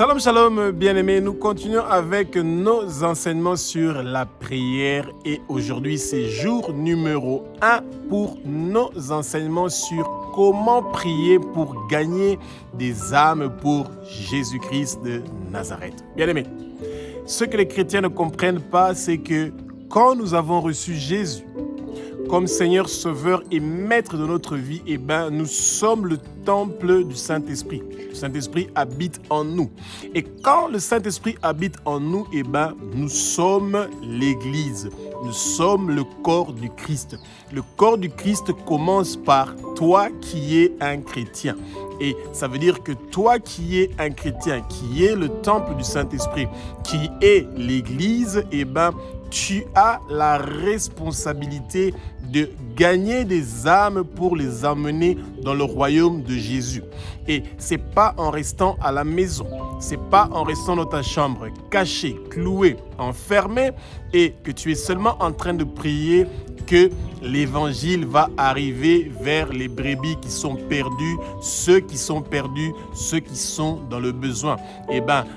Shalom, shalom, bien-aimés. Nous continuons avec nos enseignements sur la prière et aujourd'hui, c'est jour numéro 1 pour nos enseignements sur comment prier pour gagner des âmes pour Jésus-Christ de Nazareth. Bien-aimés, ce que les chrétiens ne comprennent pas, c'est que quand nous avons reçu Jésus comme Seigneur, Sauveur et Maître de notre vie, nous sommes le temple du Saint-Esprit. Le Saint-Esprit habite en nous. Et quand le Saint-Esprit habite en nous, nous sommes l'Église. Nous sommes le corps du Christ. Le corps du Christ commence par toi qui es un chrétien. Et ça veut dire que toi qui es un chrétien, qui est le temple du Saint-Esprit, qui est l'Église, tu as la responsabilité de gagner des âmes pour les emmener dans le royaume de Jésus. Et ce n'est pas en restant à la maison, ce n'est pas en restant dans ta chambre, caché, cloué, enfermé, et que tu es seulement en train de prier que l'évangile va arriver vers les brebis qui sont perdus, ceux qui sont perdus, ceux qui sont dans le besoin.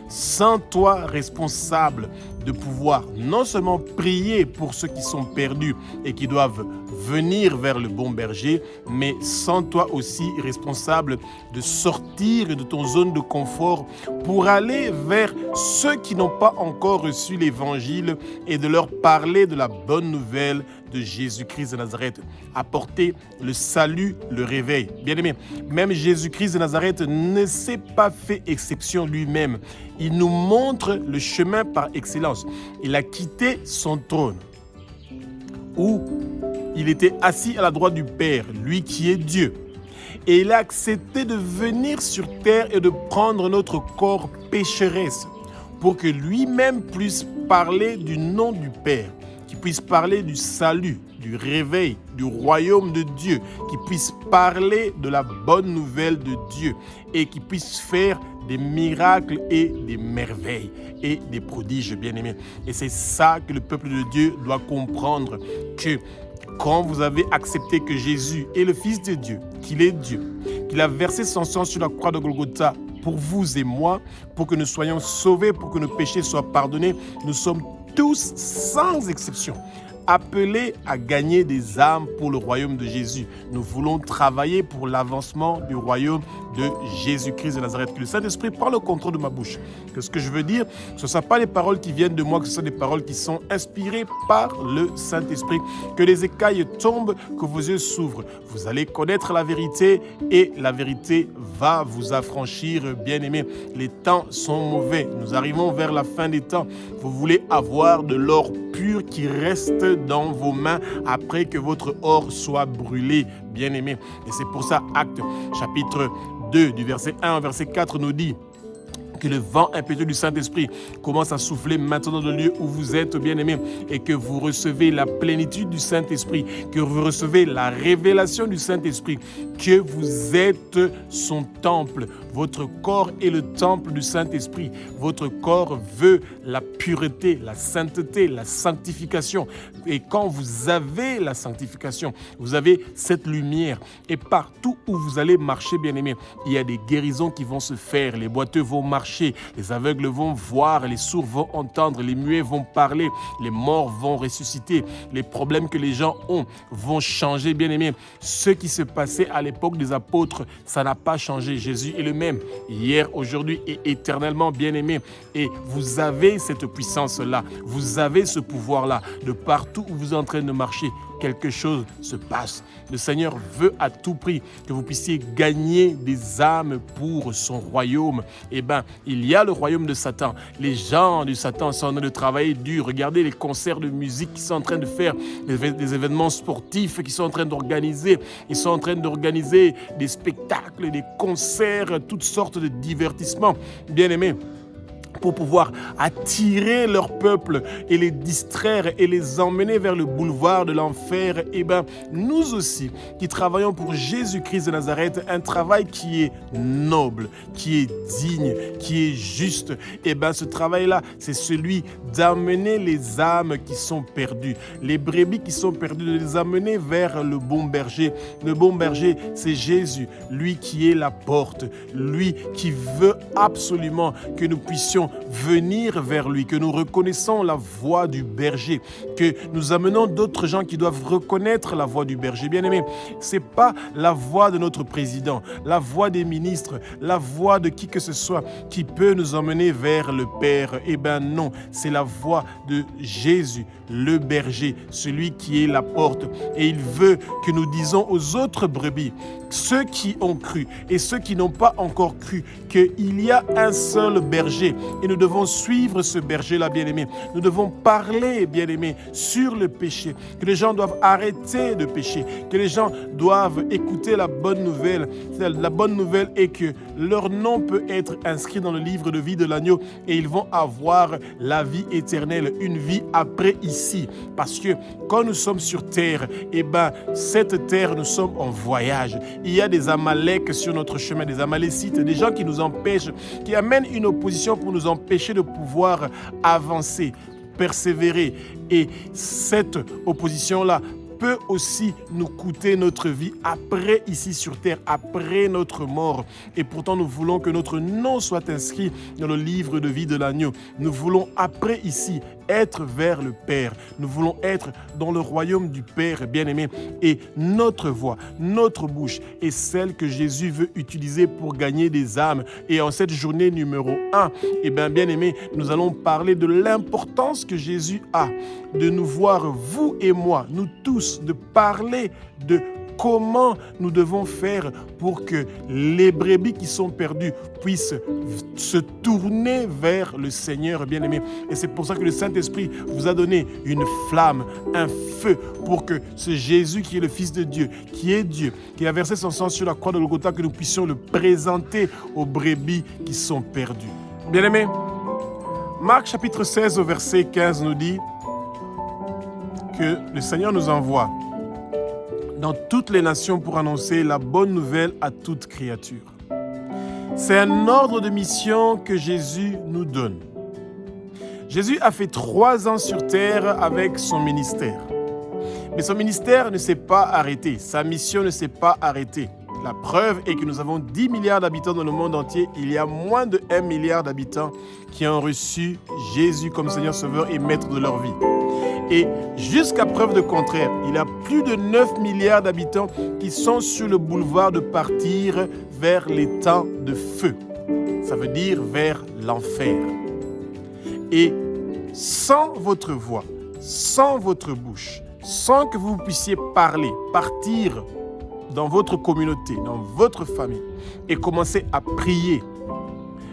Sens-toi responsable de pouvoir non seulement prier pour ceux qui sont perdus et qui doivent venir vers le bon berger, mais sens-toi aussi responsable de sortir de ton zone de confort pour aller vers ceux qui n'ont pas encore reçu l'évangile et de leur parler de la bonne nouvelle de Jésus-Christ de Nazareth. Apporter le salut, le réveil. Bien-aimé, même Jésus-Christ de Nazareth ne s'est pas fait exception lui-même. Il nous montre le chemin par excellence. Il a quitté son trône où il était assis à la droite du Père, lui qui est Dieu. Et il a accepté de venir sur terre et de prendre notre corps pécheresse pour que lui-même puisse parler du nom du Père, qu'il puisse parler du salut, du réveil, du royaume de Dieu, qu'il puisse parler de la bonne nouvelle de Dieu et qu'il puisse faire des miracles et des merveilles et des prodiges, bien-aimés. Et c'est ça que le peuple de Dieu doit comprendre, que quand vous avez accepté que Jésus est le Fils de Dieu, qu'il est Dieu, qu'il a versé son sang sur la croix de Golgotha pour vous et moi, pour que nous soyons sauvés, pour que nos péchés soient pardonnés, nous sommes tous, sans exception, appelés à gagner des âmes pour le royaume de Jésus. Nous voulons travailler pour l'avancement du royaume de Jésus-Christ de Nazareth. Que le Saint-Esprit prenne le contrôle de ma bouche. Que ce que je veux dire, ce ne sont pas les paroles qui viennent de moi, que ce sont des paroles qui sont inspirées par le Saint-Esprit. Que les écailles tombent, que vos yeux s'ouvrent. Vous allez connaître la vérité et la vérité va vous affranchir, bien-aimés. Les temps sont mauvais. Nous arrivons vers la fin des temps. Vous voulez avoir de l'or pur qui reste dans vos mains après que votre or soit brûlé, bien-aimé. Et c'est pour ça, Actes chapitre 2, du verset 1 au verset 4 nous dit que le vent impétueux du Saint-Esprit commence à souffler maintenant dans le lieu où vous êtes, bien-aimés, et que vous recevez la plénitude du Saint-Esprit, que vous recevez la révélation du Saint-Esprit, que vous êtes son temple. Votre corps est le temple du Saint-Esprit. Votre corps veut la pureté, la sainteté, la sanctification. Et quand vous avez la sanctification, vous avez cette lumière. Et partout où vous allez marcher, bien-aimés, il y a des guérisons qui vont se faire. Les boiteux vont marcher, les aveugles vont voir, les sourds vont entendre, les muets vont parler, les morts vont ressusciter. Les problèmes que les gens ont vont changer, bien-aimés. Ce qui se passait à l'époque des apôtres, ça n'a pas changé. Jésus est le même hier, aujourd'hui et éternellement, bien-aimés. Et vous avez cette puissance-là, vous avez ce pouvoir-là. De partout où vous êtes en train de marcher, quelque chose se passe. Le Seigneur veut à tout prix que vous puissiez gagner des âmes pour son royaume. Il y a le royaume de Satan. Les gens du Satan sont en train de travailler dur. Regardez les concerts de musique qu'ils sont en train de faire, des événements sportifs qu'ils sont en train d'organiser. Ils sont en train d'organiser des spectacles, des concerts, toutes sortes de divertissements. Bien-aimés, pour pouvoir attirer leur peuple et les distraire et les emmener vers le boulevard de l'enfer, et bien nous aussi qui travaillons pour Jésus-Christ de Nazareth, un travail qui est noble, qui est digne, qui est juste, et bien ce travail-là, c'est celui d'amener les âmes qui sont perdues, les brebis qui sont perdues, de les amener vers le bon berger. Le bon berger, c'est Jésus, lui qui est la porte, lui qui veut absolument que nous puissions venir vers lui, que nous reconnaissons la voix du berger, que nous amenons d'autres gens qui doivent reconnaître la voix du berger. Bien-aimé, ce n'est pas la voix de notre président, la voix des ministres, la voix de qui que ce soit qui peut nous emmener vers le Père. Eh bien non, c'est la voix de Jésus, le berger, celui qui est la porte. Et il veut que nous disons aux autres brebis, ceux qui ont cru et ceux qui n'ont pas encore cru, qu'il y a un seul berger et nous devons suivre ce berger-là, bien-aimé. Nous devons parler, bien-aimé, sur le péché, que les gens doivent arrêter de pécher, que les gens doivent écouter la bonne nouvelle. La bonne nouvelle est que leur nom peut être inscrit dans le livre de vie de l'agneau et ils vont avoir la vie éternelle, une vie après ici. Parce que quand nous sommes sur terre, eh ben, cette terre, nous sommes en voyage. Il y a des Amaleks sur notre chemin, des Amalécites, des gens qui nous empêchent, qui amènent une opposition pour nous empêcher de pouvoir avancer, persévérer. Et cette opposition-là peut aussi nous coûter notre vie après ici sur terre, après notre mort. Et pourtant, nous voulons que notre nom soit inscrit dans le livre de vie de l'agneau. Nous voulons après ici être vers le Père. Nous voulons être dans le royaume du Père bien-aimé. Et notre voix, notre bouche est celle que Jésus veut utiliser pour gagner des âmes. Et en cette journée numéro 1, eh bien-aimé, nous allons parler de l'importance que Jésus a de nous voir, vous et moi, nous tous, de parler de comment nous devons faire pour que les brebis qui sont perdues puissent se tourner vers le Seigneur bien-aimé. Et c'est pour ça que le Saint-Esprit vous a donné une flamme, un feu, pour que ce Jésus qui est le Fils de Dieu, qui a versé son sang sur la croix de Golgotha, que nous puissions le présenter aux brebis qui sont perdues. Bien-aimé, Marc chapitre 16 au verset 15 nous dit que le Seigneur nous envoie dans toutes les nations pour annoncer la bonne nouvelle à toute créature. C'est un ordre de mission que Jésus nous donne. Jésus a fait 3 ans sur terre avec son ministère. Mais son ministère ne s'est pas arrêté. Sa mission ne s'est pas arrêtée. La preuve est que nous avons 10 milliards d'habitants dans le monde entier. Il y a moins de 1 milliard d'habitants qui ont reçu Jésus comme Seigneur Sauveur et Maître de leur vie. Et jusqu'à preuve de contraire, il y a plus de 9 milliards d'habitants qui sont sur le boulevard de partir vers les temps de feu. Ça veut dire vers l'enfer. Et sans votre voix, sans votre bouche, sans que vous puissiez parler, partir dans votre communauté, dans votre famille et commencer à prier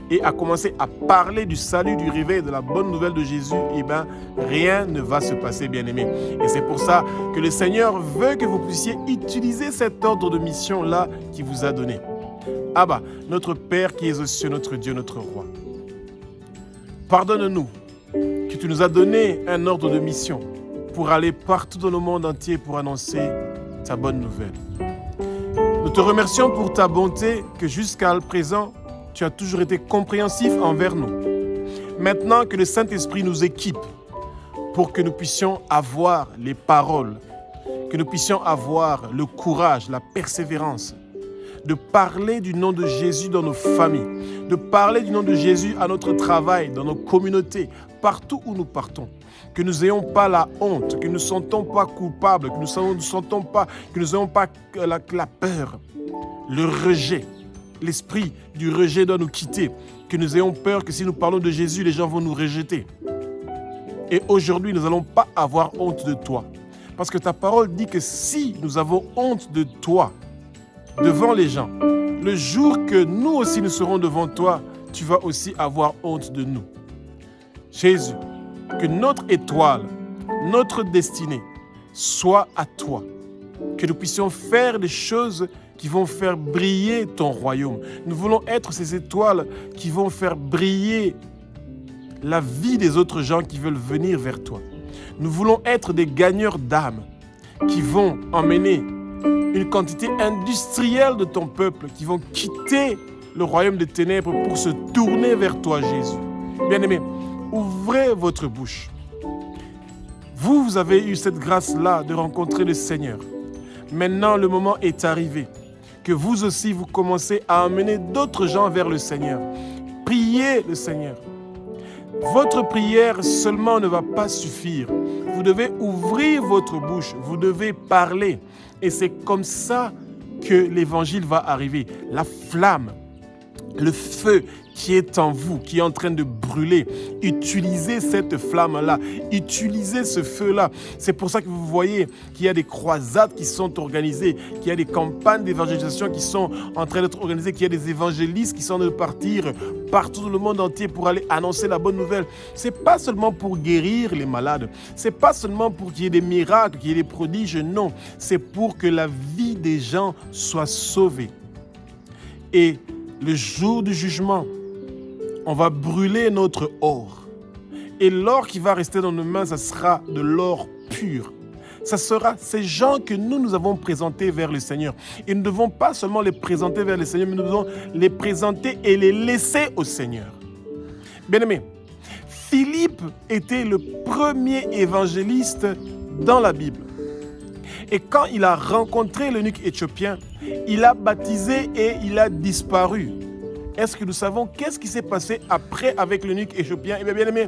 et à commencer à parler du salut, du réveil, de la bonne nouvelle de Jésus, eh bien, rien ne va se passer, bien-aimés. Et c'est pour ça que le Seigneur veut que vous puissiez utiliser cet ordre de mission-là qu'il vous a donné. Abba, notre Père qui es aux cieux, notre Dieu, notre Roi, pardonne-nous que tu nous as donné un ordre de mission pour aller partout dans le monde entier pour annoncer ta bonne nouvelle. Nous te remercions pour ta bonté que jusqu'à présent, tu as toujours été compréhensif envers nous. Maintenant que le Saint-Esprit nous équipe pour que nous puissions avoir les paroles, que nous puissions avoir le courage, la persévérance, de parler du nom de Jésus dans nos familles, de parler du nom de Jésus à notre travail, dans nos communautés, partout où nous partons. Que nous n'ayons pas la honte, que nous ne sentons pas coupables, que nous n'ayons pas la peur, le rejet. L'esprit du rejet doit nous quitter, que nous ayons peur que si nous parlons de Jésus, les gens vont nous rejeter. Et aujourd'hui, nous n'allons pas avoir honte de toi. Parce que ta parole dit que si nous avons honte de toi, devant les gens, le jour que nous aussi nous serons devant toi, tu vas aussi avoir honte de nous. Jésus, que notre étoile, notre destinée soit à toi. Que nous puissions faire des choses qui vont faire briller ton royaume. Nous voulons être ces étoiles qui vont faire briller la vie des autres gens qui veulent venir vers toi. Nous voulons être des gagneurs d'âmes qui vont emmener une quantité industrielle de ton peuple, qui vont quitter le royaume des ténèbres pour se tourner vers toi, Jésus. Bien-aimés, ouvrez votre bouche. Vous avez eu cette grâce-là de rencontrer le Seigneur. Maintenant, le moment est arrivé que vous aussi, vous commencez à emmener d'autres gens vers le Seigneur. Priez le Seigneur. Votre prière seulement ne va pas suffire. Vous devez ouvrir votre bouche, vous devez parler. Et c'est comme ça que l'évangile va arriver. La flamme, le feu qui est en vous, qui est en train de brûler. Utilisez cette flamme-là, utilisez ce feu-là. C'est pour ça que vous voyez qu'il y a des croisades qui sont organisées, qu'il y a des campagnes d'évangélisation qui sont en train d'être organisées, qu'il y a des évangélistes qui sont en train de partir partout dans le monde entier pour aller annoncer la bonne nouvelle. Ce n'est pas seulement pour guérir les malades, ce n'est pas seulement pour qu'il y ait des miracles, qu'il y ait des prodiges, non. C'est pour que la vie des gens soit sauvée. Et le jour du jugement, on va brûler notre or. Et l'or qui va rester dans nos mains, ça sera de l'or pur. Ça sera ces gens que nous avons présentés vers le Seigneur. Et nous ne devons pas seulement les présenter vers le Seigneur, mais nous devons les présenter et les laisser au Seigneur. Bien-aimés, Philippe était le premier évangéliste dans la Bible. Et quand il a rencontré l'eunuque éthiopien, il a baptisé et il a disparu. Est-ce que nous savons qu'est-ce qui s'est passé après avec l'eunuque éthiopien? Eh bien aimé,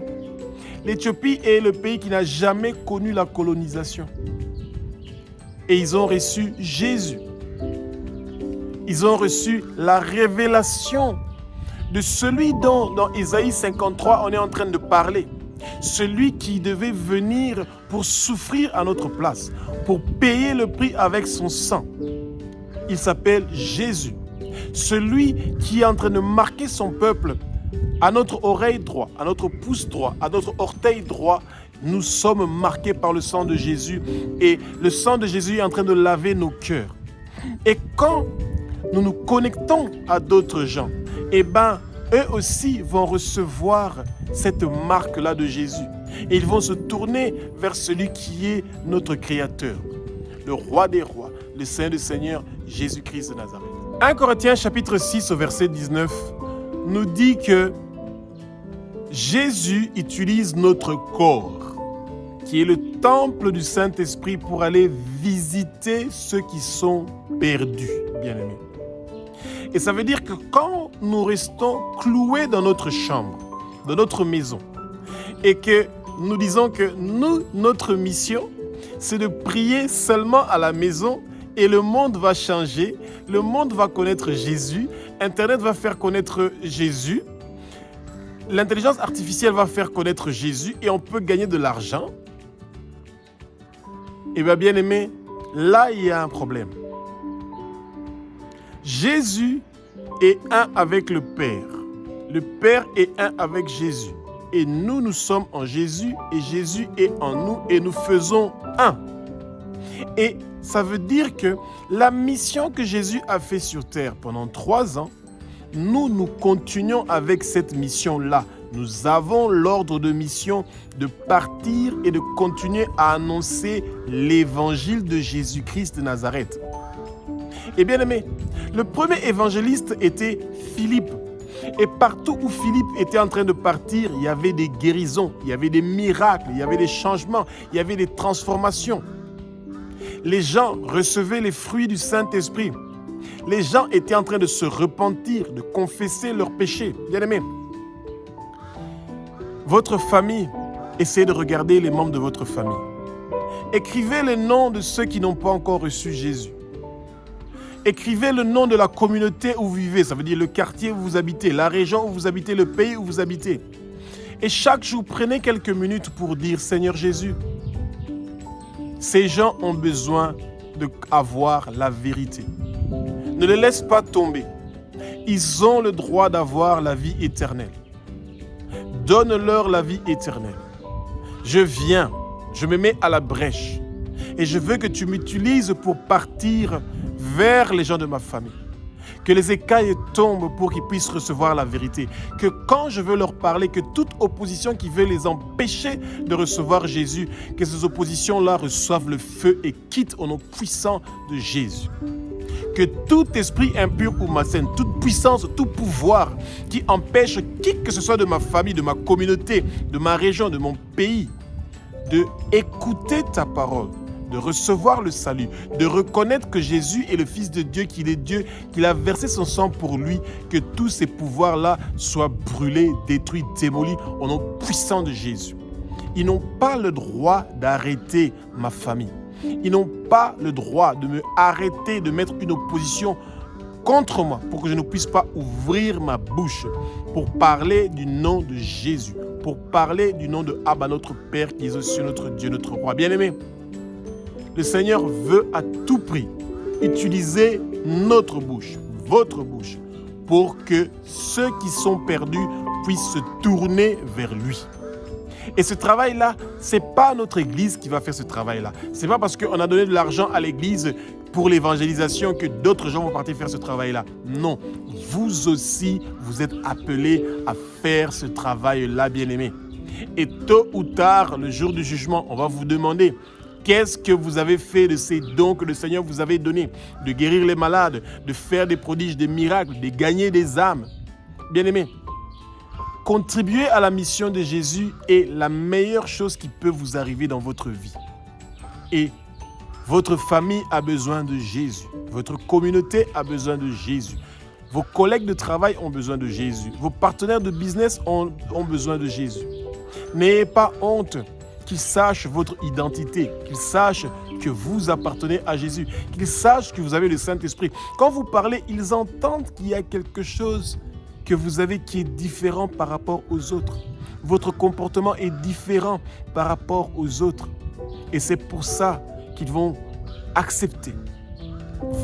l'Éthiopie est le pays qui n'a jamais connu la colonisation. Et ils ont reçu Jésus. Ils ont reçu la révélation de celui dont dans Ésaïe 53 on est en train de parler. Celui qui devait venir pour souffrir à notre place, pour payer le prix avec son sang. Il s'appelle Jésus. Celui qui est en train de marquer son peuple à notre oreille droite, à notre pouce droit, à notre orteil droit. Nous sommes marqués par le sang de Jésus et le sang de Jésus est en train de laver nos cœurs. Et quand nous nous connectons à d'autres gens, eh bien, eux aussi vont recevoir cette marque-là de Jésus. Et ils vont se tourner vers celui qui est notre Créateur, le Roi des rois, le Seigneur des seigneurs, Jésus-Christ de Nazareth. 1 Corinthiens chapitre 6 au verset 19 nous dit que Jésus utilise notre corps, qui est le temple du Saint-Esprit, pour aller visiter ceux qui sont perdus, bien-aimés. Et ça veut dire que quand nous restons cloués dans notre chambre, dans notre maison, et que nous disons que notre mission, c'est de prier seulement à la maison, et le monde va changer, le monde va connaître Jésus, Internet va faire connaître Jésus, l'intelligence artificielle va faire connaître Jésus et on peut gagner de l'argent. Eh bien aimé, là il y a un problème. Jésus est un avec le Père. Le Père est un avec Jésus. Et nous sommes en Jésus et Jésus est en nous et nous faisons un. Et ça veut dire que la mission que Jésus a fait sur terre pendant 3 ans, nous continuons avec cette mission-là. Nous avons l'ordre de mission de partir et de continuer à annoncer l'évangile de Jésus-Christ de Nazareth. Et bien aimé, le premier évangéliste était Philippe. Et partout où Philippe était en train de partir, il y avait des guérisons, il y avait des miracles, il y avait des changements, il y avait des transformations. Les gens recevaient les fruits du Saint-Esprit. Les gens étaient en train de se repentir, de confesser leurs péchés. Bien-aimés, votre famille, essayez de regarder les membres de votre famille. Écrivez les noms de ceux qui n'ont pas encore reçu Jésus. Écrivez le nom de la communauté où vous vivez, ça veut dire le quartier où vous habitez, la région où vous habitez, le pays où vous habitez. Et chaque jour, prenez quelques minutes pour dire « Seigneur Jésus ». Ces gens ont besoin d'avoir la vérité. Ne les laisse pas tomber. Ils ont le droit d'avoir la vie éternelle. Donne-leur la vie éternelle. Je viens, je me mets à la brèche et je veux que tu m'utilises pour partir vers les gens de ma famille. Que les écailles tombent pour qu'ils puissent recevoir la vérité. Que quand je veux leur parler, que toute opposition qui veut les empêcher de recevoir Jésus, que ces oppositions-là reçoivent le feu et quittent au nom puissant de Jésus. Que tout esprit impur ou malsain, toute puissance, tout pouvoir qui empêche qui que ce soit de ma famille, de ma communauté, de ma région, de mon pays, de écouter ta parole, de recevoir le salut, de reconnaître que Jésus est le Fils de Dieu, qu'il est Dieu, qu'il a versé son sang pour lui, que tous ces pouvoirs-là soient brûlés, détruits, démolis au nom puissant de Jésus. Ils n'ont pas le droit d'arrêter ma famille. Ils n'ont pas le droit de me arrêter, de mettre une opposition contre moi pour que je ne puisse pas ouvrir ma bouche pour parler du nom de Jésus, pour parler du nom de Abba, notre Père qui est aussi notre Dieu, notre Roi. Bien-aimé, le Seigneur veut à tout prix utiliser notre bouche, votre bouche, pour que ceux qui sont perdus puissent se tourner vers lui. Et ce travail-là, ce n'est pas notre Église qui va faire ce travail-là. Ce n'est pas parce qu'on a donné de l'argent à l'Église pour l'évangélisation que d'autres gens vont partir faire ce travail-là. Non, vous aussi, vous êtes appelés à faire ce travail-là, bien-aimés. Et tôt ou tard, le jour du jugement, on va vous demander qu'est-ce que vous avez fait de ces dons que le Seigneur vous avait donnés, de guérir les malades, de faire des prodiges, des miracles, de gagner des âmes. Bien-aimés, contribuer à la mission de Jésus est la meilleure chose qui peut vous arriver dans votre vie. Et votre famille a besoin de Jésus. Votre communauté a besoin de Jésus. Vos collègues de travail ont besoin de Jésus. Vos partenaires de business ont besoin de Jésus. N'ayez pas honte qu'ils sachent votre identité, qu'ils sachent que vous appartenez à Jésus, qu'ils sachent que vous avez le Saint-Esprit. Quand vous parlez, ils entendent qu'il y a quelque chose que vous avez qui est différent par rapport aux autres. Votre comportement est différent par rapport aux autres. Et c'est pour ça qu'ils vont accepter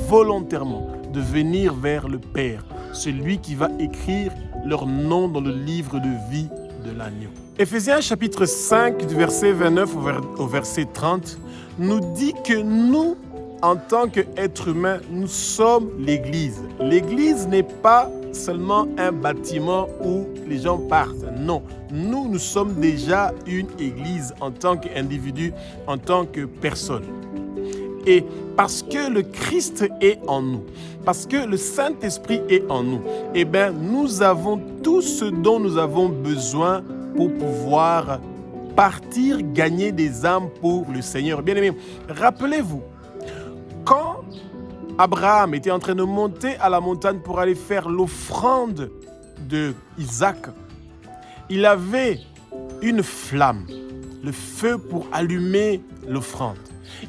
volontairement de venir vers le Père, celui qui va écrire leur nom dans le livre de vie de l'agneau. Éphésiens chapitre 5, du verset 29 au verset 30, nous dit que nous, en tant qu'êtres humains, nous sommes l'Église. L'Église n'est pas seulement un bâtiment où les gens partent. Non, nous sommes déjà une Église en tant qu'individu, en tant que personne. Et parce que le Christ est en nous, parce que le Saint-Esprit est en nous, eh bien, nous avons tout ce dont nous avons besoin pour pouvoir partir, gagner des âmes pour le Seigneur. Bien-aimés, rappelez-vous, quand Abraham était en train de monter à la montagne pour aller faire l'offrande d'Isaac, il avait une flamme, le feu pour allumer l'offrande.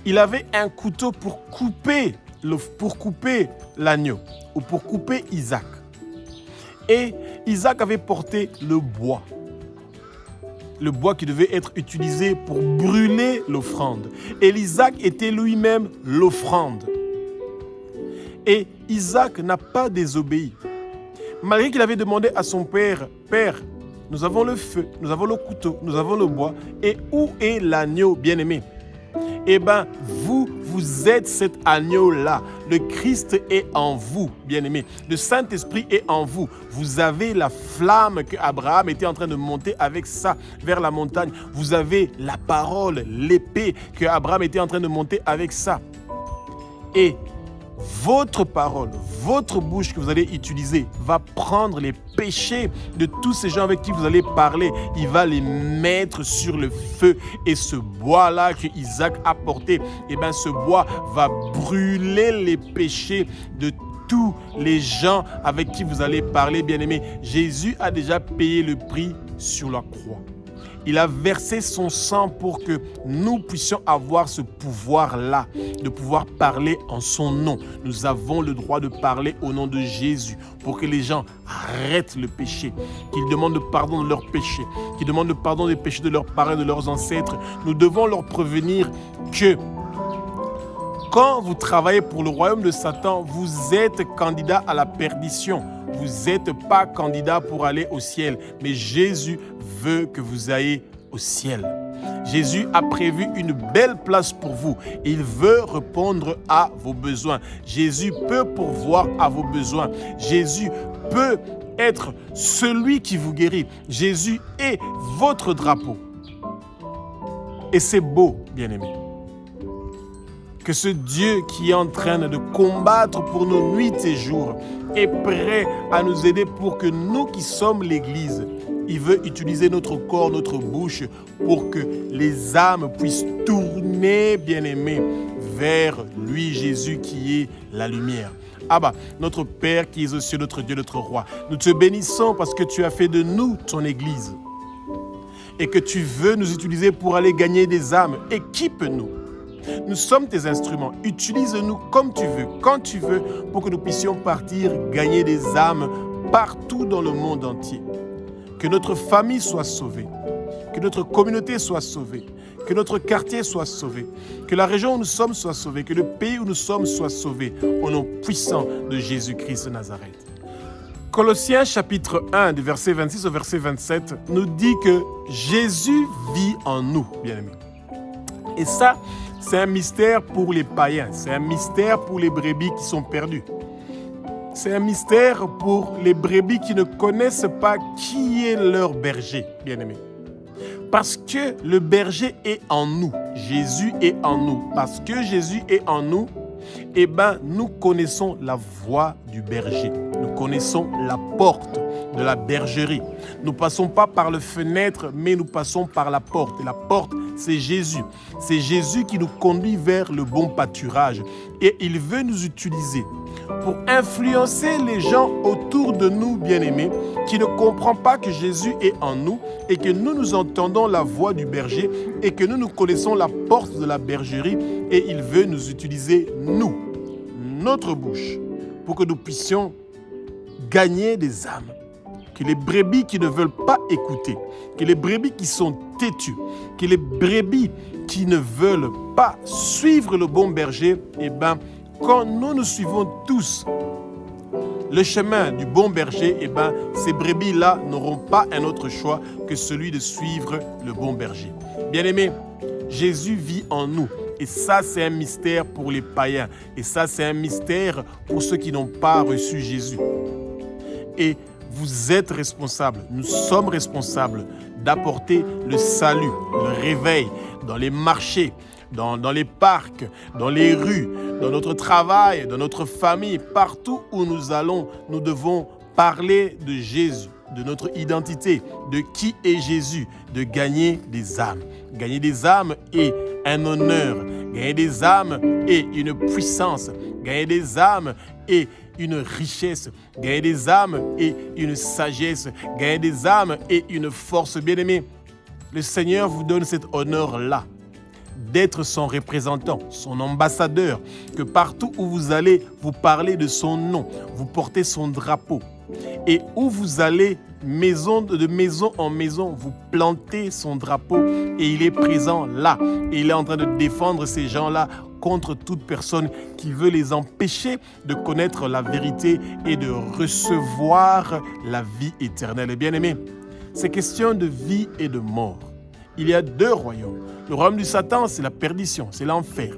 Il avait un couteau pour couper l'agneau ou pour couper Isaac. Et Isaac avait porté le bois qui devait être utilisé pour brûler l'offrande. Et Isaac était lui-même l'offrande. Et Isaac n'a pas désobéi. Malgré qu'il avait demandé à son père, « Père, nous avons le feu, nous avons le couteau, nous avons le bois, et où est l'agneau bien-aimé ?» Eh bien, vous êtes cet agneau-là. Le Christ est en vous, bien-aimé. Le Saint-Esprit est en vous. Vous avez la flamme que Abraham était en train de monter avec ça vers la montagne. Vous avez la parole, l'épée que Abraham était en train de monter avec ça. Et votre parole, votre bouche que vous allez utiliser va prendre les péchés de tous ces gens avec qui vous allez parler. Il va les mettre sur le feu. Et ce bois-là que Isaac a porté, eh bien, ce bois va brûler les péchés de tous les gens avec qui vous allez parler, bien-aimés. Jésus a déjà payé le prix sur la croix. Il a versé son sang pour que nous puissions avoir ce pouvoir-là, de pouvoir parler en son nom. Nous avons le droit de parler au nom de Jésus pour que les gens arrêtent le péché, qu'ils demandent pardon de leurs péchés, qu'ils demandent pardon des péchés de leurs parents, de leurs ancêtres. Nous devons leur prévenir que quand vous travaillez pour le royaume de Satan, vous êtes candidat à la perdition. Vous n'êtes pas candidat pour aller au ciel, mais Jésus veut que vous ayez au ciel. Jésus a prévu une belle place pour vous. Il veut répondre à vos besoins. Jésus peut pourvoir à vos besoins. Jésus peut être celui qui vous guérit. Jésus est votre drapeau. Et c'est beau, bien-aimés, que ce Dieu qui est en train de combattre pour nos nuits et jours est prêt à nous aider pour que nous qui sommes l'Église, il veut utiliser notre corps, notre bouche pour que les âmes puissent tourner, bien-aimés, vers lui, Jésus, qui est la lumière. Abba, notre Père qui es aux cieux, notre Dieu, notre Roi, nous te bénissons parce que tu as fait de nous ton Église et que tu veux nous utiliser pour aller gagner des âmes. Équipe-nous. Nous sommes tes instruments. Utilise-nous comme tu veux, quand tu veux, pour que nous puissions partir gagner des âmes partout dans le monde entier. Que notre famille soit sauvée, que notre communauté soit sauvée, que notre quartier soit sauvé, que la région où nous sommes soit sauvée, que le pays où nous sommes soit sauvé, au nom puissant de Jésus-Christ de Nazareth. Colossiens chapitre 1, du verset 26 au verset 27, nous dit que Jésus vit en nous, bien-aimés. Et ça, c'est un mystère pour les païens, c'est un mystère pour les brebis qui sont perdus. C'est un mystère pour les brebis qui ne connaissent pas qui est leur berger, bien-aimés. Parce que le berger est en nous, Jésus est en nous. Parce que Jésus est en nous, eh bien, nous connaissons la voix du berger. Nous connaissons la porte de la bergerie. Nous ne passons pas par la fenêtre, mais nous passons par la porte. Et la porte, c'est Jésus. C'est Jésus qui nous conduit vers le bon pâturage. Et il veut nous utiliser pour influencer les gens autour de nous, bien-aimés, qui ne comprennent pas que Jésus est en nous et que nous entendons la voix du berger et que nous connaissons la porte de la bergerie et il veut nous utiliser, nous, notre bouche, pour que nous puissions gagner des âmes. Que les brebis qui ne veulent pas écouter, que les brebis qui sont têtus, que les brebis qui ne veulent pas suivre le bon berger, eh bien, quand nous suivons tous le chemin du bon berger, eh bien, ces brebis-là n'auront pas un autre choix que celui de suivre le bon berger. Bien-aimés, Jésus vit en nous. Et ça, c'est un mystère pour les païens. Et ça, c'est un mystère pour ceux qui n'ont pas reçu Jésus. Et vous êtes responsables, nous sommes responsables d'apporter le salut, le réveil dans les marchés, dans les parcs, dans les rues, dans notre travail, dans notre famille, partout où nous allons, nous devons parler de Jésus, de notre identité, de qui est Jésus, de gagner des âmes. Gagner des âmes est un honneur, gagner des âmes est une puissance, gagner des âmes est une richesse, gagner des âmes et une sagesse, gagner des âmes et une force. Bien-aimés, le Seigneur vous donne cet honneur-là, d'être son représentant, son ambassadeur, que partout où vous allez, vous parlez de son nom, vous portez son drapeau. Et où vous allez, de maison en maison, vous plantez son drapeau et il est présent là. Et il est en train de défendre ces gens-là contre toute personne qui veut les empêcher de connaître la vérité et de recevoir la vie éternelle. Et bien aimé, c'est question de vie et de mort. Il y a deux royaumes. Le royaume du Satan, c'est la perdition, c'est l'enfer,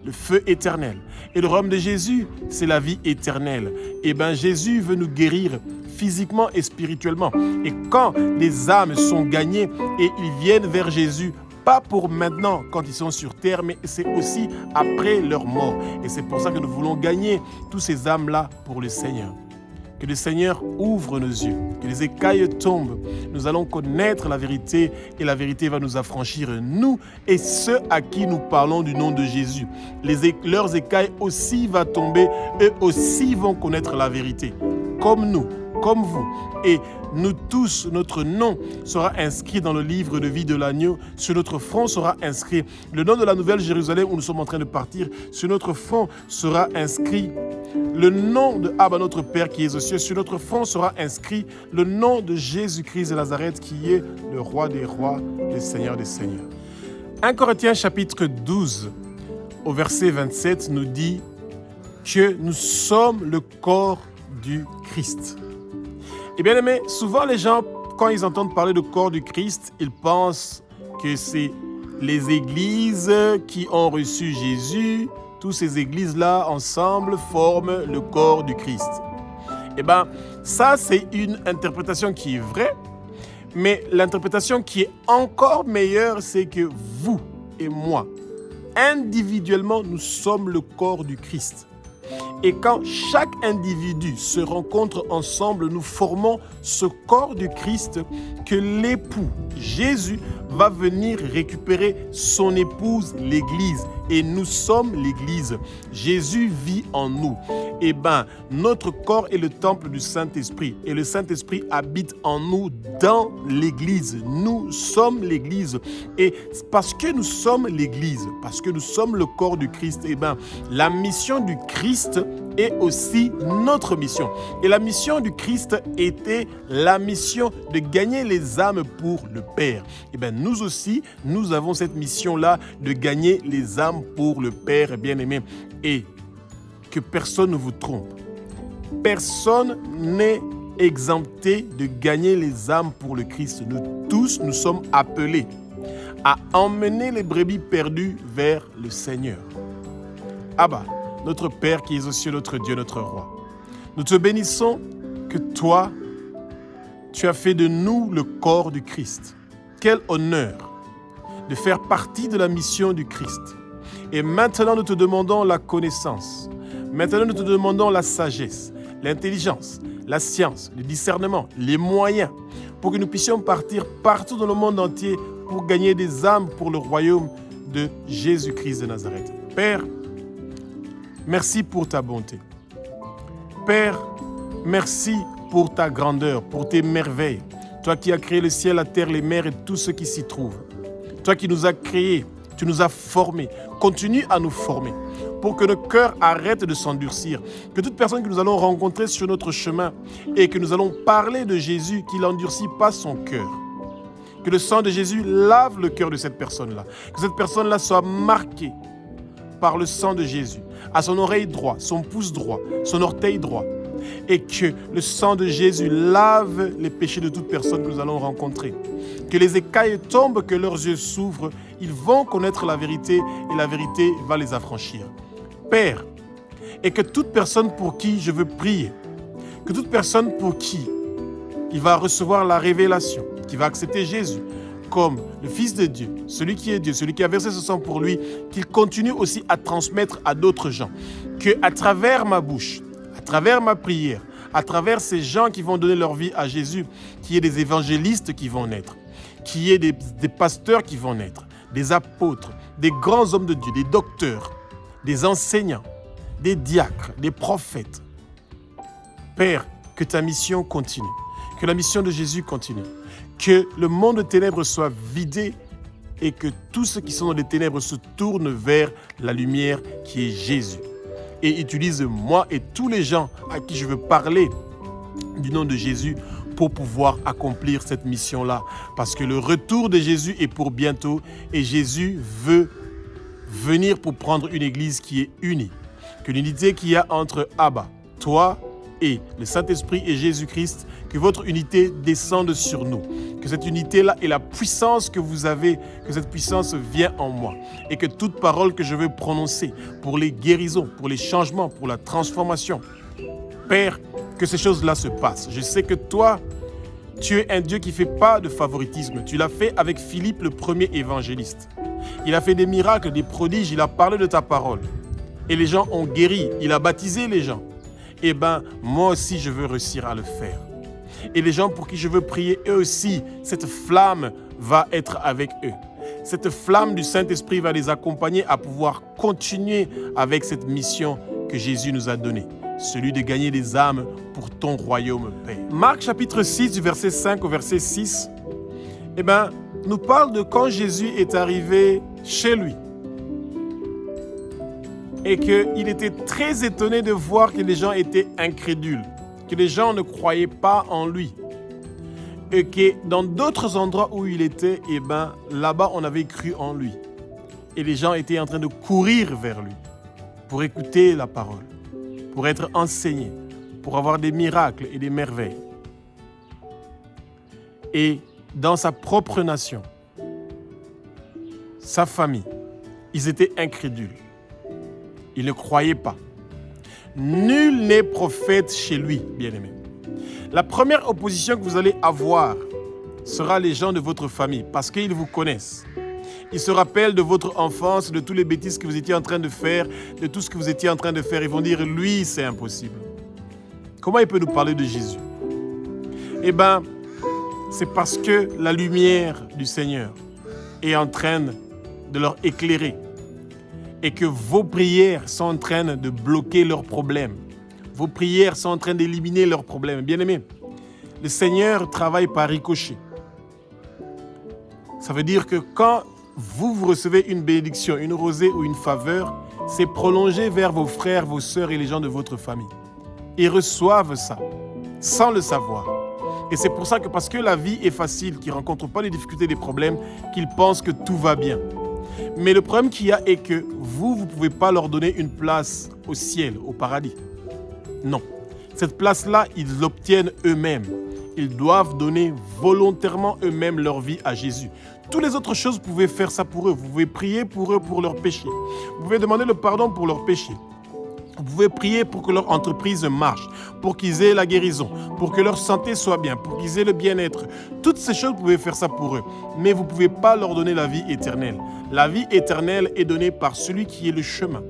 le feu éternel. Et le royaume de Jésus, c'est la vie éternelle. Et bien Jésus veut nous guérir physiquement et spirituellement. Et quand les âmes sont gagnées et ils viennent vers Jésus, pas pour maintenant quand ils sont sur terre, mais c'est aussi après leur mort. Et c'est pour ça que nous voulons gagner tous ces âmes-là pour le Seigneur. Que le Seigneur ouvre nos yeux, que les écailles tombent. Nous allons connaître la vérité et la vérité va nous affranchir, nous et ceux à qui nous parlons du nom de Jésus. Leurs écailles aussi vont tomber, eux aussi vont connaître la vérité, comme nous, comme vous. Et nous tous, notre nom sera inscrit dans le livre de vie de l'agneau. Sur notre front sera inscrit le nom de la nouvelle Jérusalem où nous sommes en train de partir. Sur notre front sera inscrit le nom de Abba, notre Père qui est aux cieux. Sur notre front sera inscrit le nom de Jésus-Christ de Nazareth qui est le roi des rois, le Seigneur des seigneurs. 1 Corinthiens chapitre 12 au verset 27 nous dit que nous sommes le corps du Christ. Et bien aimé, souvent les gens, quand ils entendent parler de corps du Christ, ils pensent que c'est les églises qui ont reçu Jésus. Toutes ces églises-là, ensemble, forment le corps du Christ. Eh bien, ça, c'est une interprétation qui est vraie, mais l'interprétation qui est encore meilleure, c'est que vous et moi, individuellement, nous sommes le corps du Christ. Et quand chaque individu se rencontre ensemble, nous formons ce corps du Christ que l'époux, Jésus, va venir récupérer son épouse, l'Église. Et nous sommes l'Église. Jésus vit en nous. Eh bien, notre corps est le temple du Saint-Esprit. Et le Saint-Esprit habite en nous dans l'Église. Nous sommes l'Église. Et parce que nous sommes l'Église, parce que nous sommes le corps du Christ, eh bien, la mission du Christ est aussi notre mission. Et la mission du Christ était la mission de gagner les âmes pour le Père. Eh bien, nous aussi, nous avons cette mission-là de gagner les âmes pour le Père bien-aimé. Et que personne ne vous trompe. Personne n'est exempté de gagner les âmes pour le Christ. Nous tous, nous sommes appelés à emmener les brebis perdues vers le Seigneur. Abba, notre Père qui es aux cieux, notre Dieu, notre Roi. Nous te bénissons que toi, tu as fait de nous le corps du Christ. Quel honneur de faire partie de la mission du Christ. Et maintenant, nous te demandons la connaissance. Maintenant, nous te demandons la sagesse, l'intelligence, la science, le discernement, les moyens pour que nous puissions partir partout dans le monde entier pour gagner des âmes pour le royaume de Jésus-Christ de Nazareth. Père, merci pour ta bonté. Père, merci pour ta grandeur, pour tes merveilles. Toi qui as créé le ciel, la terre, les mers et tout ce qui s'y trouve. Toi qui nous as créés, tu nous as formés. Continue à nous former pour que nos cœurs arrêtent de s'endurcir. Que toute personne que nous allons rencontrer sur notre chemin et que nous allons parler de Jésus, qu'il n'endurcit pas son cœur. Que le sang de Jésus lave le cœur de cette personne-là. Que cette personne-là soit marquée par le sang de Jésus. À son oreille droite, son pouce droit, son orteil droit. Et que le sang de Jésus lave les péchés de toute personne que nous allons rencontrer. Que les écailles tombent, que leurs yeux s'ouvrent. Ils vont connaître la vérité et la vérité va les affranchir. Père, et que toute personne pour qui je veux prier, que toute personne pour qui il va recevoir la révélation, qui va accepter Jésus comme le Fils de Dieu, celui qui est Dieu, celui qui a versé ce sang pour lui, qu'il continue aussi à transmettre à d'autres gens. Qu'à travers ma bouche, à travers ma prière, à travers ces gens qui vont donner leur vie à Jésus, qu'il y ait des évangélistes qui vont naître, qu'il y ait des pasteurs qui vont naître, des apôtres, des grands hommes de Dieu, des docteurs, des enseignants, des diacres, des prophètes. Père, que ta mission continue, que la mission de Jésus continue, que le monde de ténèbres soit vidé et que tous ceux qui sont dans les ténèbres se tournent vers la lumière qui est Jésus. Et utilise moi et tous les gens à qui je veux parler du nom de Jésus pour pouvoir accomplir cette mission-là. Parce que le retour de Jésus est pour bientôt et Jésus veut venir pour prendre une église qui est unie. Que l'unité qu'il y a entre Abba, toi et le Saint-Esprit et Jésus-Christ, que votre unité descende sur nous. Que cette unité-là et la puissance que vous avez, que cette puissance vienne en moi. Et que toute parole que je veux prononcer pour les guérisons, pour les changements, pour la transformation, Père, que ces choses-là se passent. Je sais que toi, tu es un Dieu qui ne fait pas de favoritisme. Tu l'as fait avec Philippe, le premier évangéliste. Il a fait des miracles, des prodiges, il a parlé de ta parole. Et les gens ont guéri, il a baptisé les gens. Eh bien, moi aussi, je veux réussir à le faire. Et les gens pour qui je veux prier, eux aussi, cette flamme va être avec eux. Cette flamme du Saint-Esprit va les accompagner à pouvoir continuer avec cette mission que Jésus nous a donnée. Celui de gagner des âmes pour ton royaume, Père. Marc chapitre 6, du verset 5 au verset 6, nous parle de quand Jésus est arrivé chez lui. Et qu'il était très étonné de voir que les gens étaient incrédules, que les gens ne croyaient pas en lui. Et que dans d'autres endroits où il était, là-bas, on avait cru en lui. Et les gens étaient en train de courir vers lui pour écouter la parole, pour être enseignés, pour avoir des miracles et des merveilles. Et dans sa propre nation, sa famille, ils étaient incrédules. Ils ne croyaient pas. Nul n'est prophète chez lui, bien-aimé. La première opposition que vous allez avoir sera les gens de votre famille parce qu'ils vous connaissent. Ils se rappellent de votre enfance, de tous les bêtises que vous étiez en train de faire, de tout ce que vous étiez en train de faire. Ils vont dire, lui, c'est impossible. Comment il peut nous parler de Jésus? Eh bien, c'est parce que la lumière du Seigneur est en train de leur éclairer et que vos prières sont en train de bloquer leurs problèmes. Vos prières sont en train d'éliminer leurs problèmes. Bien-aimés, le Seigneur travaille par ricochet. Ça veut dire que quand vous recevez une bénédiction, une rosée ou une faveur, c'est prolongé vers vos frères, vos sœurs et les gens de votre famille. Ils reçoivent ça sans le savoir. Et c'est pour ça que parce que la vie est facile, qu'ils ne rencontrent pas les difficultés, les problèmes, qu'ils pensent que tout va bien. Mais le problème qu'il y a est que vous ne pouvez pas leur donner une place au ciel, au paradis. Non. Cette place-là, ils l'obtiennent eux-mêmes. Ils doivent donner volontairement eux-mêmes leur vie à Jésus. Toutes les autres choses, vous pouvez faire ça pour eux. Vous pouvez prier pour eux pour leurs péchés. Vous pouvez demander le pardon pour leurs péchés. Vous pouvez prier pour que leur entreprise marche, pour qu'ils aient la guérison, pour que leur santé soit bien, pour qu'ils aient le bien-être. Toutes ces choses, vous pouvez faire ça pour eux. Mais vous ne pouvez pas leur donner la vie éternelle. La vie éternelle est donnée par celui qui est le chemin.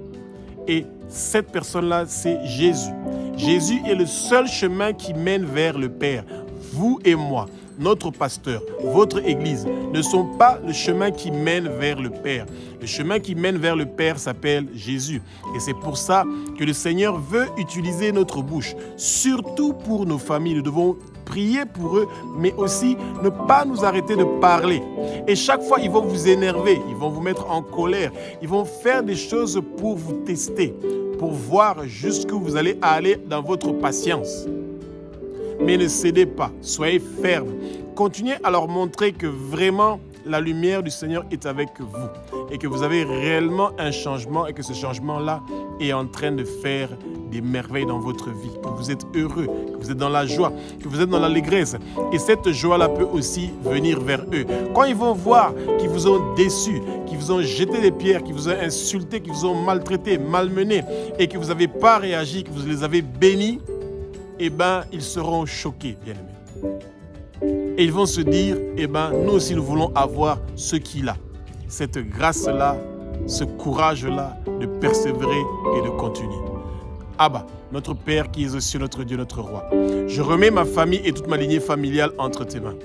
Et cette personne-là, c'est Jésus. Jésus est le seul chemin qui mène vers le Père. Vous et moi, notre pasteur, votre église, ne sont pas le chemin qui mène vers le Père. Le chemin qui mène vers le Père s'appelle Jésus. Et c'est pour ça que le Seigneur veut utiliser notre bouche, surtout pour nos familles. Nous devons prier pour eux, mais aussi ne pas nous arrêter de parler. Et chaque fois, ils vont vous énerver, ils vont vous mettre en colère, ils vont faire des choses pour vous tester, pour voir jusqu'où vous allez aller dans votre patience. Mais ne cédez pas, soyez fermes. Continuez à leur montrer que vraiment la lumière du Seigneur est avec vous et que vous avez réellement un changement et que ce changement-là est en train de faire des merveilles dans votre vie, que vous êtes heureux, que vous êtes dans la joie, que vous êtes dans l'allégresse. Et cette joie-là peut aussi venir vers eux. Quand ils vont voir qu'ils vous ont déçus, qu'ils vous ont jeté des pierres, qu'ils vous ont insulté, qu'ils vous ont maltraité, malmené et que vous n'avez pas réagi, que vous les avez bénis, eh bien, ils seront choqués, bien-aimés. Et ils vont se dire, eh bien, nous aussi, nous voulons avoir ce qu'il a. Cette grâce-là, ce courage-là de persévérer et de continuer. Abba, notre Père qui es aux cieux, notre Dieu, notre Roi, je remets ma famille et toute ma lignée familiale entre tes mains.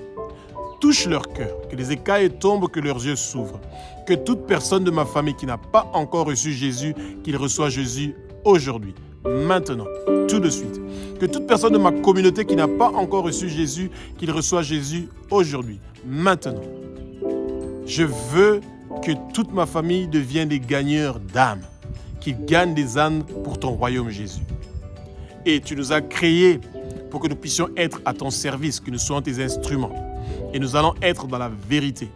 Touche leur cœur, que les écailles tombent, que leurs yeux s'ouvrent. Que toute personne de ma famille qui n'a pas encore reçu Jésus, qu'il reçoive Jésus aujourd'hui, maintenant, tout de suite. Que toute personne de ma communauté qui n'a pas encore reçu Jésus, qu'il reçoive Jésus aujourd'hui, maintenant. Je veux que toute ma famille devienne des gagneurs d'âmes, qu'ils gagnent des âmes pour ton royaume, Jésus. Et tu nous as créés pour que nous puissions être à ton service, que nous soyons tes instruments. Et nous allons être dans la vérité.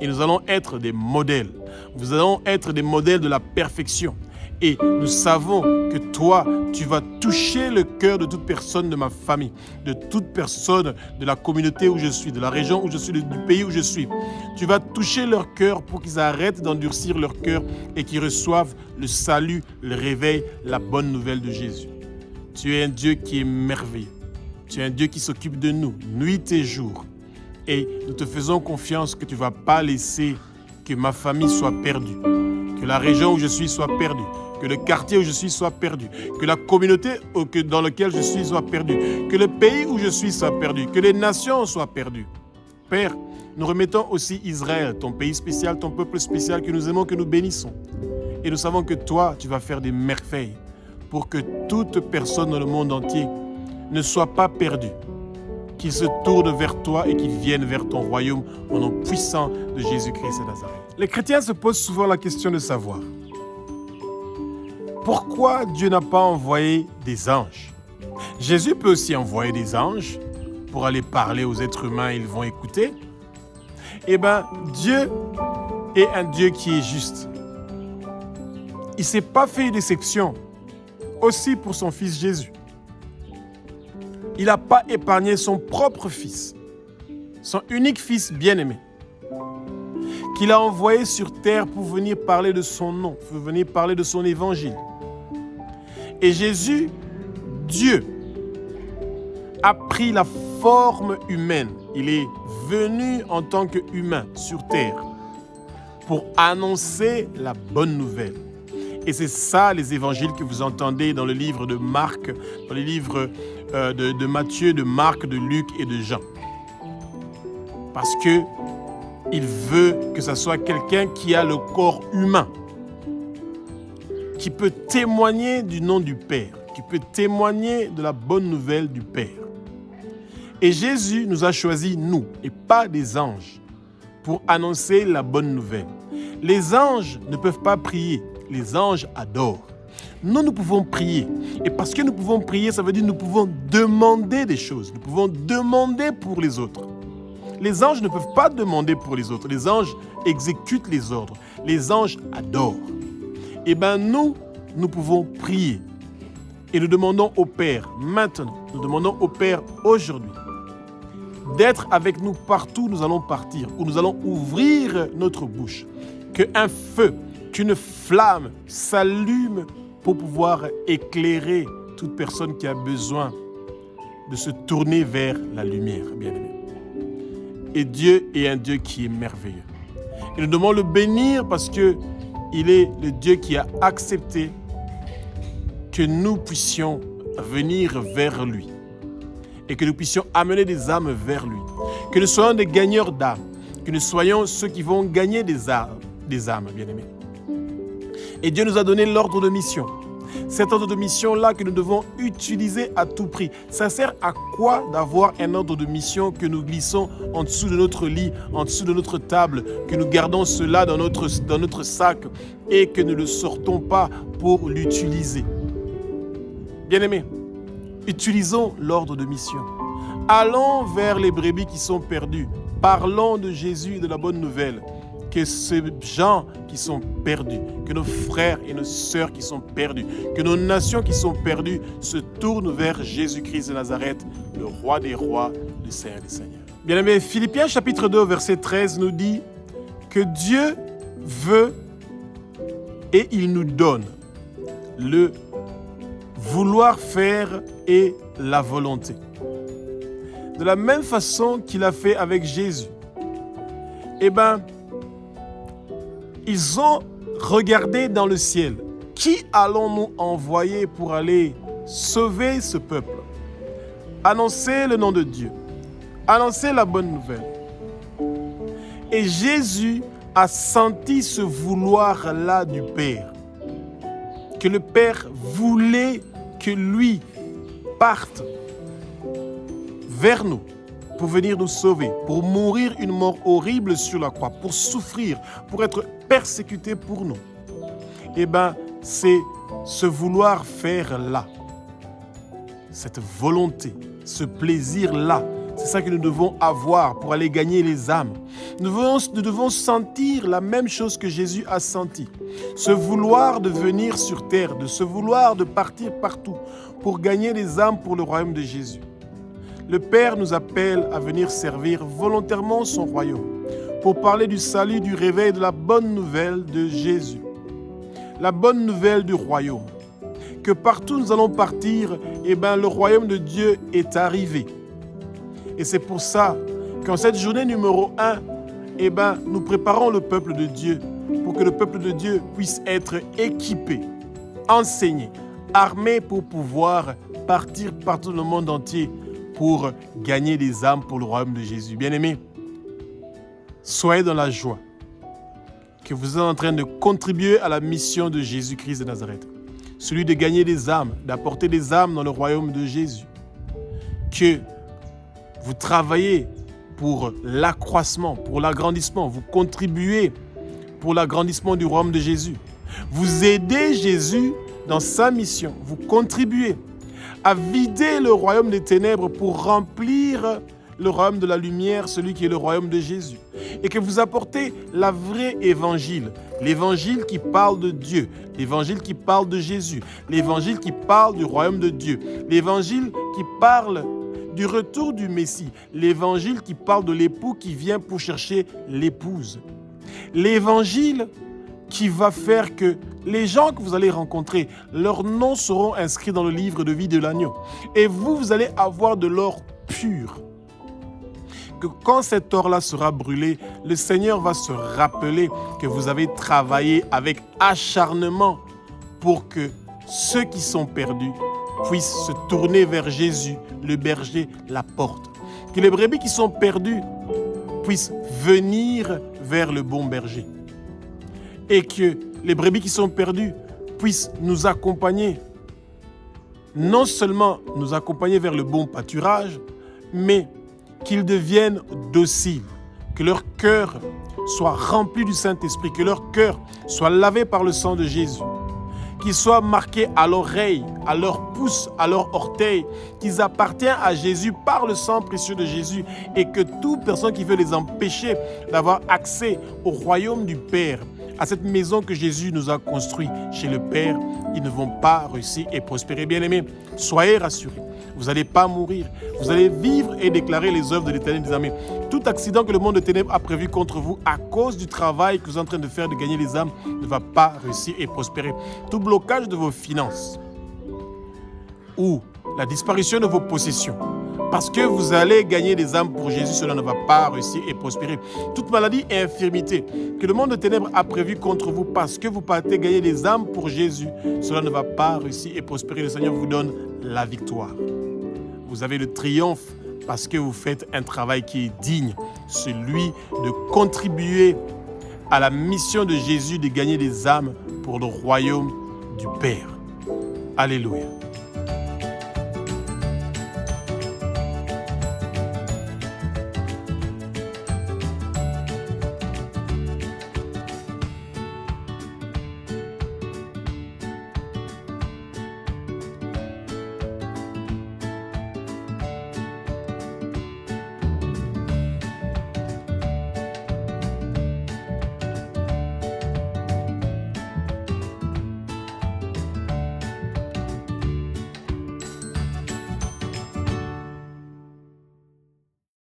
Et nous allons être des modèles. Nous allons être des modèles de la perfection. Et nous savons que toi, tu vas toucher le cœur de toute personne de ma famille, de toute personne de la communauté où je suis, de la région où je suis, du pays où je suis. Tu vas toucher leur cœur pour qu'ils arrêtent d'endurcir leur cœur et qu'ils reçoivent le salut, le réveil, la bonne nouvelle de Jésus. Tu es un Dieu qui est merveilleux. Tu es un Dieu qui s'occupe de nous, nuit et jour. Et nous te faisons confiance que tu ne vas pas laisser que ma famille soit perdue, que la région où je suis soit perdue, que le quartier où je suis soit perdu, que la communauté dans laquelle je suis soit perdue, que le pays où je suis soit perdu, que les nations soient perdues. Père, nous remettons aussi Israël, ton pays spécial, ton peuple spécial que nous aimons, que nous bénissons. Et nous savons que toi, tu vas faire des merveilles pour que toute personne dans le monde entier ne soit pas perdue, qu'il se tourne vers toi et qu'il vienne vers ton royaume au nom puissant de Jésus-Christ de Nazareth. Les chrétiens se posent souvent la question de savoir pourquoi Dieu n'a pas envoyé des anges. Jésus peut aussi envoyer des anges pour aller parler aux êtres humains et ils vont écouter. Eh bien, Dieu est un Dieu qui est juste. Il ne s'est pas fait d'exception aussi pour son fils Jésus. Il n'a pas épargné son propre fils, son unique fils bien-aimé, qu'il a envoyé sur terre pour venir parler de son nom, pour venir parler de son évangile. Et Jésus, Dieu, a pris la forme humaine. Il est venu en tant qu'humain sur terre pour annoncer la bonne nouvelle. Et c'est ça les évangiles que vous entendez dans le livre de Marc, dans les livres de Matthieu, de Marc, de Luc et de Jean. Parce que il veut que ce soit quelqu'un qui a le corps humain, qui peut témoigner du nom du Père, qui peut témoigner de la bonne nouvelle du Père. Et Jésus nous a choisis, nous, et pas des anges, pour annoncer la bonne nouvelle. Les anges ne peuvent pas prier, les anges adorent. Nous pouvons prier. Et parce que nous pouvons prier, ça veut dire que nous pouvons demander des choses. Nous pouvons demander pour les autres. Les anges ne peuvent pas demander pour les autres. Les anges exécutent les ordres. Les anges adorent. Eh bien, nous pouvons prier. Et nous demandons au Père maintenant, nous demandons au Père aujourd'hui, d'être avec nous partout où nous allons partir, où nous allons ouvrir notre bouche. Qu'un feu, qu'une flamme s'allume pour pouvoir éclairer toute personne qui a besoin de se tourner vers la lumière, bien-aimé. Et Dieu est un Dieu qui est merveilleux. Et nous devons le bénir parce qu'il est le Dieu qui a accepté que nous puissions venir vers lui et que nous puissions amener des âmes vers lui. Que nous soyons des gagneurs d'âmes, que nous soyons ceux qui vont gagner des âmes, bien-aimés. Et Dieu nous a donné l'ordre de mission. Cet ordre de mission-là que nous devons utiliser à tout prix. Ça sert à quoi d'avoir un ordre de mission que nous glissons en dessous de notre lit, en dessous de notre table, que nous gardons cela dans notre sac et que nous ne le sortons pas pour l'utiliser? Bien-aimés, utilisons l'ordre de mission. Allons vers les brebis qui sont perdues. Parlons de Jésus et de la bonne nouvelle. Que ces gens qui sont perdus, que nos frères et nos sœurs qui sont perdus, que nos nations qui sont perdues se tournent vers Jésus-Christ de Nazareth, le roi des rois, le Seigneur des seigneurs. Bien-aimés, Philippiens chapitre 2, verset 13 nous dit que Dieu veut et il nous donne le vouloir faire et la volonté. De la même façon qu'il a fait avec Jésus. Eh bien, ils ont regardé dans le ciel. Qui allons-nous envoyer pour aller sauver ce peuple? Annoncer le nom de Dieu. Annoncer la bonne nouvelle. Et Jésus a senti ce vouloir-là du Père. Que le Père voulait que lui parte vers nous pour venir nous sauver, pour mourir une mort horrible sur la croix, pour souffrir, pour être persécuté pour nous. Eh bien, c'est ce vouloir faire-là, cette volonté, ce plaisir-là, c'est ça que nous devons avoir pour aller gagner les âmes. Nous devons sentir la même chose que Jésus a senti. Ce vouloir de venir sur terre, de ce vouloir de partir partout pour gagner les âmes pour le royaume de Jésus. Le Père nous appelle à venir servir volontairement son royaume pour parler du salut, du réveil, de la bonne nouvelle de Jésus. La bonne nouvelle du royaume. Que partout où nous allons partir, eh bien, le royaume de Dieu est arrivé. Et c'est pour ça qu'en cette journée numéro 1, eh bien, nous préparons le peuple de Dieu pour que le peuple de Dieu puisse être équipé, enseigné, armé pour pouvoir partir partout dans le monde entier pour gagner des âmes pour le royaume de Jésus. Bien-aimés, soyez dans la joie que vous êtes en train de contribuer à la mission de Jésus-Christ de Nazareth. Celui de gagner des âmes, d'apporter des âmes dans le royaume de Jésus. Que vous travaillez pour l'accroissement, pour l'agrandissement. Vous contribuez pour l'agrandissement du royaume de Jésus. Vous aidez Jésus dans sa mission. Vous contribuez à vider le royaume des ténèbres pour remplir le royaume de la lumière, celui qui est le royaume de Jésus. Et que vous apportez la vraie évangile, l'évangile qui parle de Dieu, l'évangile qui parle de Jésus, l'évangile qui parle du royaume de Dieu, l'évangile qui parle du retour du Messie, l'évangile qui parle de l'époux qui vient pour chercher l'épouse. L'évangile qui va faire que les gens que vous allez rencontrer, leurs noms seront inscrits dans le livre de vie de l'agneau. Et vous allez avoir de l'or pur. Que quand cet or-là sera brûlé, le Seigneur va se rappeler que vous avez travaillé avec acharnement pour que ceux qui sont perdus puissent se tourner vers Jésus, le berger, la porte. Que les brebis qui sont perdues puissent venir vers le bon berger. Et que les brebis qui sont perdues puissent nous accompagner. Non seulement nous accompagner vers le bon pâturage, mais qu'ils deviennent dociles, que leur cœur soit rempli du Saint-Esprit, que leur cœur soit lavé par le sang de Jésus, qu'ils soient marqués à l'oreille, à leur pouce, à leur orteil, qu'ils appartiennent à Jésus par le sang précieux de Jésus et que toute personne qui veut les empêcher d'avoir accès au royaume du Père, à cette maison que Jésus nous a construite chez le Père, ils ne vont pas réussir et prospérer. Bien-aimés, soyez rassurés. Vous n'allez pas mourir. Vous allez vivre et déclarer les œuvres de l'Éternel des armées. Tout accident que le monde de ténèbres a prévu contre vous à cause du travail que vous êtes en train de faire de gagner les âmes ne va pas réussir et prospérer. Tout blocage de vos finances ou la disparition de vos possessions, parce que vous allez gagner des âmes pour Jésus, cela ne va pas réussir et prospérer. Toute maladie et infirmité que le monde de ténèbres a prévu contre vous parce que vous partez gagner des âmes pour Jésus, cela ne va pas réussir et prospérer. Le Seigneur vous donne la victoire. Vous avez le triomphe parce que vous faites un travail qui est digne, celui de contribuer à la mission de Jésus de gagner des âmes pour le royaume du Père. Alléluia.